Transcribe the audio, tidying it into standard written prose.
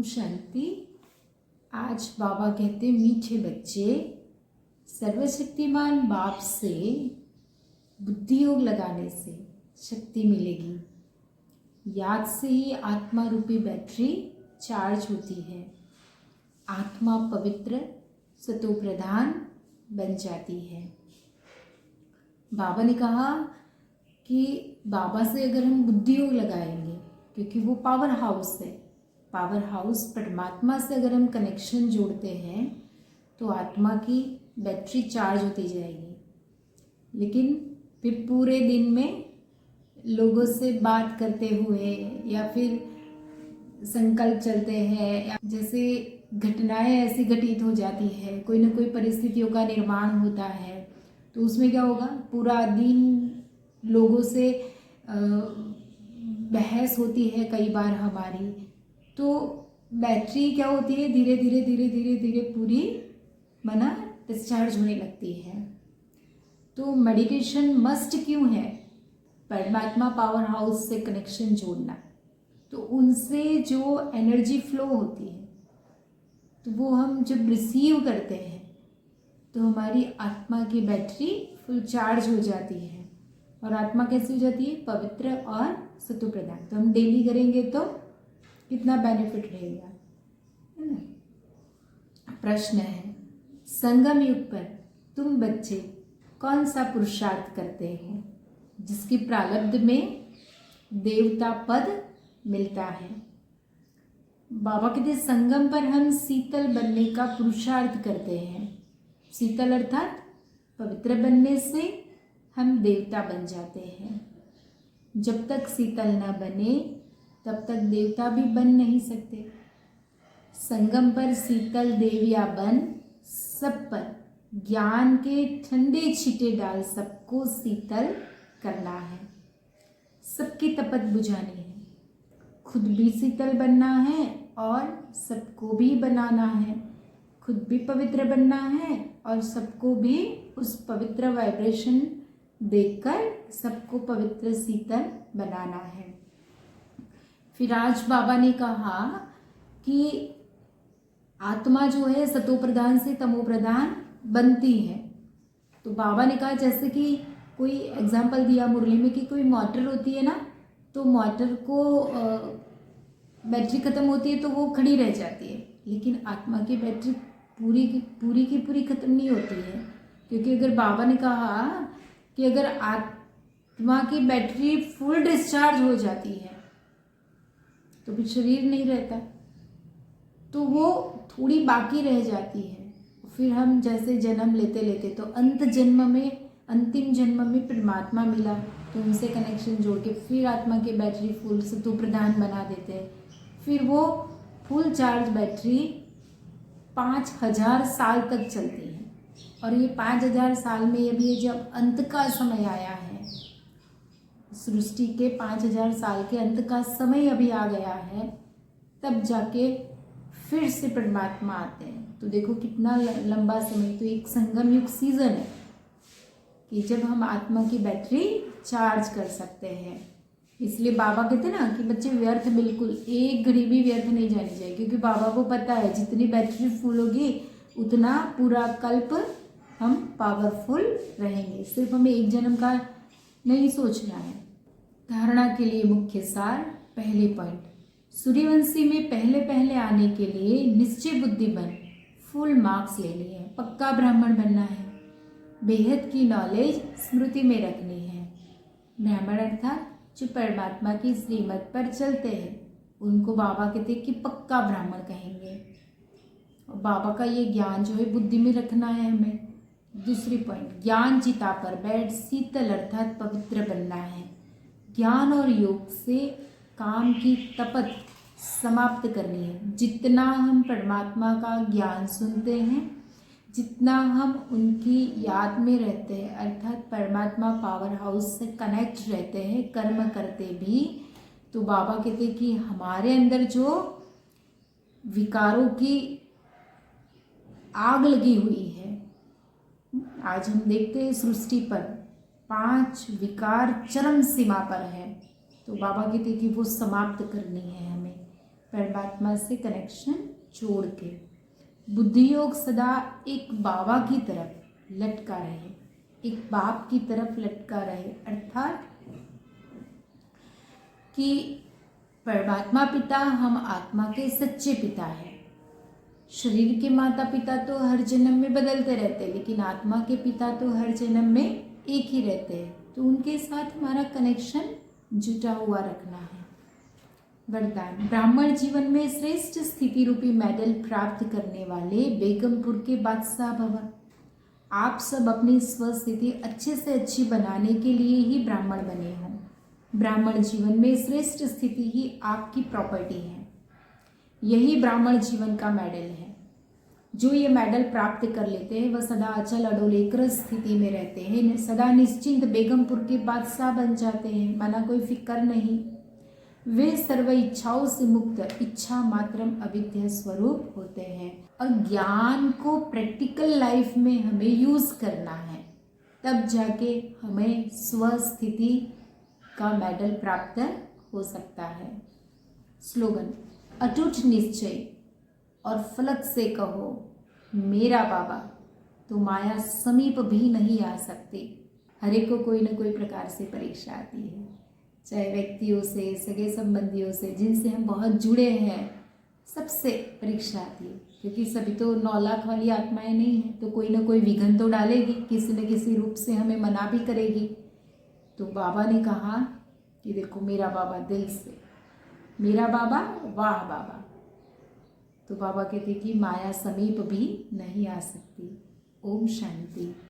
शांति। आज बाबा कहते मीठे बच्चे, सर्वशक्तिमान बाप से बुद्धि योग लगाने से शक्ति मिलेगी। याद से ही आत्मा रूपी बैटरी चार्ज होती है। आत्मा पवित्र सतो प्रधान बन जाती है। बाबा ने कहा कि बाबा से अगर हम बुद्धि योग लगाएंगे, क्योंकि वो पावर हाउस है, पावर हाउस परमात्मा से अगर हम कनेक्शन जोड़ते हैं तो आत्मा की बैटरी चार्ज होती जाएगी। लेकिन फिर पूरे दिन में लोगों से बात करते हुए या फिर संकल्प चलते हैं, या जैसे घटनाएं ऐसी घटित हो जाती है, कोई ना कोई परिस्थितियों का निर्माण होता है, तो उसमें क्या होगा, पूरा दिन लोगों से बहस होती है कई बार हमारी, तो बैटरी क्या होती है, धीरे धीरे धीरे धीरे धीरे पूरी मना डिस्चार्ज होने लगती है। तो मेडिटेशन मस्ट क्यों है? परमात्मा पावर हाउस से कनेक्शन जोड़ना, तो उनसे जो एनर्जी फ्लो होती है तो वो हम जब रिसीव करते हैं तो हमारी आत्मा की बैटरी फुल चार्ज हो जाती है। और आत्मा कैसी हो जाती है? पवित्र और सतो प्रधान। तो हम डेली करेंगे तो कितना बेनिफिट रहेगा, है ना। प्रश्न है, संगम युग पर तुम बच्चे कौन सा पुरुषार्थ करते हो जिसकी प्रारब्ध में देवता पद मिलता है? बाबा कहते संगम पर हम शीतल बनने का पुरुषार्थ करते हैं। शीतल अर्थात पवित्र बनने से हम देवता बन जाते हैं। जब तक शीतल न बने तब तक देवता भी बन नहीं सकते। संगम पर शीतल देविया बन सब पर ज्ञान के ठंडे छींटे डाल सबको शीतल करना है। सबकी तपत बुझानी है, खुद भी शीतल बनना है और सबको भी बनाना है। खुद भी पवित्र बनना है और सबको भी उस पवित्र वाइब्रेशन देकर सबको पवित्र शीतल बनाना है। फिर आज बाबा ने कहा कि आत्मा जो है सतो प्रधान से तमो प्रधान बनती है। तो बाबा ने कहा जैसे कि कोई एग्जाम्पल दिया मुरली में कि कोई मोटर होती है ना, तो मोटर को बैटरी ख़त्म होती है तो वो खड़ी रह जाती है, लेकिन आत्मा की बैटरी पूरी की पूरी ख़त्म नहीं होती है। क्योंकि अगर बाबा ने कहा कि अगर आत्मा की बैटरी फुल डिस्चार्ज हो जाती है तो फिर शरीर नहीं रहता, तो वो थोड़ी बाकी रह जाती है। फिर हम जैसे जन्म लेते लेते तो अंतिम जन्म में परमात्मा मिला तो उनसे कनेक्शन जोड़ के फिर आत्मा की बैटरी फुल सतो प्रधान बना देते हैं। फिर वो फुल चार्ज बैटरी 5000 साल तक चलती है। और ये 5000 साल में अभी जब अंत का समय आया है, सृष्टि के 5000 साल के अंत का समय अभी आ गया है, तब जाके फिर से परमात्मा आते हैं। तो देखो कितना लंबा समय। तो एक संगम युग सीजन है कि जब हम आत्मा की बैटरी चार्ज कर सकते हैं। इसलिए बाबा कहते हैं ना कि बच्चे व्यर्थ बिल्कुल एक घड़ी भी व्यर्थ नहीं जानी चाहिए, क्योंकि बाबा को पता है जितनी बैटरी फुल होगी उतना पूरा कल्प हम पावरफुल रहेंगे। सिर्फ हमें एक जन्म का नहीं सोचना है। धारणा के लिए मुख्य सार, पहले पॉइंट, सूर्यवंशी में पहले पहले आने के लिए निश्चय बुद्धि बन फुल मार्क्स ले लिए हैं। पक्का ब्राह्मण बनना है, बेहद की नॉलेज स्मृति में रखनी है। ब्राह्मण अर्थात जो परमात्मा की श्रीमत पर चलते हैं उनको बाबा कहते हैं कि पक्का ब्राह्मण कहेंगे। और बाबा का ये ज्ञान जो है बुद्धि में रखना है हमें। दूसरी पॉइंट, ज्ञान चिता पर बैठ शीतल अर्थात पवित्र बनना है। ज्ञान और योग से काम की तपत समाप्त करनी है। जितना हम परमात्मा का ज्ञान सुनते हैं, जितना हम उनकी याद में रहते हैं, अर्थात परमात्मा पावर हाउस से कनेक्ट रहते हैं कर्म करते भी, तो बाबा कहते हैं कि हमारे अंदर जो विकारों की आग लगी हुई है, आज हम देखते हैं सृष्टि पर 5 विकार चरम सीमा पर है, तो बाबा कहते हैं कि वो समाप्त करनी है हमें। परमात्मा से कनेक्शन जोड़ के बुद्धि योग सदा एक बाबा की तरफ लटका रहे, एक बाप की तरफ लटका रहे, अर्थात कि परमात्मा पिता हम आत्मा के सच्चे पिता हैं। शरीर के माता पिता तो हर जन्म में बदलते रहते हैं, लेकिन आत्मा के पिता तो हर जन्म में एक ही रहते हैं। तो उनके साथ हमारा कनेक्शन जुटा हुआ रखना है। वरदान, ब्राह्मण जीवन में श्रेष्ठ स्थिति रूपी मेडल प्राप्त करने वाले बेगमपुर के बादशाह भव। आप सब अपनी स्वस्थिति अच्छे से अच्छी बनाने के लिए ही ब्राह्मण बने हों। ब्राह्मण जीवन में श्रेष्ठ स्थिति ही आपकी प्रॉपर्टी है। यही ब्राह्मण जीवन का मेडल है। जो ये मेडल प्राप्त कर लेते हैं वह सदा अचल अडोल एक्रस स्थिति में रहते हैं, सदा निश्चिंत बेगमपुर के बादशाह बन जाते हैं, माना कोई फिक्र नहीं। वे सर्व इच्छाओं से मुक्त इच्छा मात्रम अविद्या स्वरूप होते हैं। और ज्ञान को प्रैक्टिकल लाइफ में हमें यूज करना है, तब जाके हमें स्वस्थिति का मेडल प्राप्त हो सकता है। स्लोगन, अटूट निश्चय और फलक से कहो मेरा बाबा, तो माया समीप भी नहीं आ सकती। हर एक को कोई ना कोई प्रकार से परीक्षा आती है, चाहे व्यक्तियों से, सगे संबंधियों से, जिनसे हम बहुत जुड़े हैं, सबसे परीक्षा आती है। क्योंकि सभी तो 9 लाख वाली आत्माएं नहीं हैं, तो कोई ना कोई विघ्न तो डालेगी, किसी न किसी रूप से हमें मना भी करेगी। तो बाबा ने कहा कि देखो मेरा बाबा दिल से, मेरा बाबा वाह बाबा। तो बाबा कहते कि माया समीप भी नहीं आ सकती। ओम शांति।